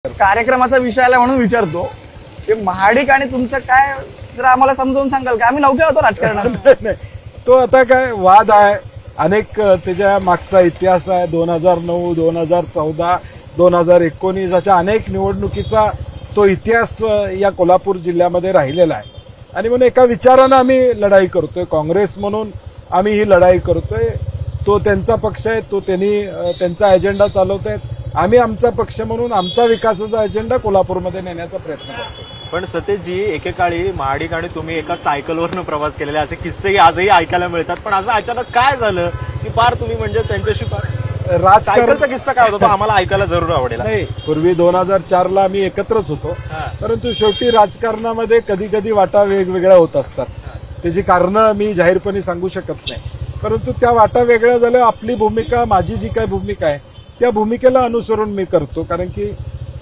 कार्यक्रमाचा विषय आला म्हणून विचारतो की महाडिक आणि तुमचं काय जरा आम्हाला समजावून सांगाल का? आम्ही नवखे होतो राजकारणात. तो आता काय वाद आहे, अनेक त्याच्या मागचा इतिहास आहे. 2009, 2014, 2019 अशा अनेक निवडणुकीचा तो इतिहास या कोल्हापूर जिल्ह्यामध्ये राहिलेला आहे. आणि म्हणून एका विचारानं आम्ही लढाई करतोय. काँग्रेस म्हणून आम्ही ही लढाई करतोय. तो त्यांचा पक्ष आहे, तो त्यांनी त्यांचा अजेंडा चालवतायत. आम्ही आमचा पक्ष म्हणून आमचा विकासाचा अजेंडा कोल्हापूरमध्ये नेण्याचा प्रयत्न करतो. पण सतेशजी, एकेकाळी महाडिक आणि तुम्ही एका सायकलवरनं प्रवास केलेले असे किस्सेही आजही ऐकायला मिळतात. पण असं अचानक काय झालं की फार तुम्ही म्हणजे त्यांच्याशी सायकलचा किस्सा काय होता तो आम्हाला ऐकायला जरूर आवडेल. नाही, पूर्वी 2004ला आम्ही एकत्रच होतो. परंतु शेवटी राजकारणामध्ये कधी कधी वाटा वेगवेगळ्या होत असतात. त्याची कारणं मी जाहीरपणे सांगू शकत नाही. परंतु त्या वाटा वेगळ्या झाल्या. आपली भूमिका, माझी जी काय भूमिका आहे त्या भूमिकेला अनुसरून मी करतो. कारण की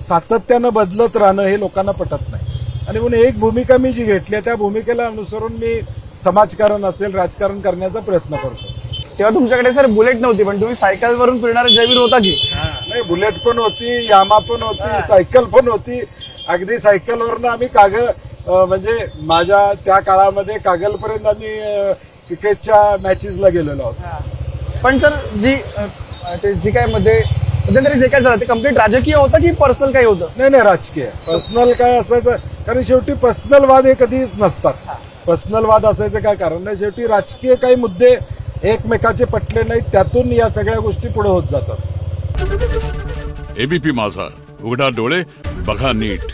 सातत्यानं बदलत राहणं हे लोकांना पटत नाही. आणि म्हणून एक भूमिका मी जी घेतली त्या भूमिकेला अनुसरून मी समाजकारण असेल, राजकारण करण्याचा प्रयत्न करतो. तेव्हा तुमच्याकडे सर बुलेट नव्हती, पण तुम्ही सायकलवरून फिरणारा जयवीर होता की नाही? बुलेट पण होती, यामा पण होती, सायकल पण होती. अगदी सायकलवरनं आम्ही म्हणजे माझ्या त्या काळामध्ये कागलपर्यंत आम्ही क्रिकेटच्या मॅचेसला गेलेलो आहोत. पण सर जी काय मध्ये मध्यंतरी जे काय झालं ते कम्प्लीट राजकीय होतं की पर्सनल काही होतं? नाही, राजकीय. पर्सनल काय असायचं? कारण शेवटी पर्सनल वाद हे कधीच नसतात. पर्सनल वाद असायचं काय कारण नाही. शेवटी राजकीय काही मुद्दे एकमेकाचे पटले नाहीत, त्यातून या सगळ्या गोष्टी पुढे होत जातात. एबीपी माझा, उघडा डोळे बघा नीट.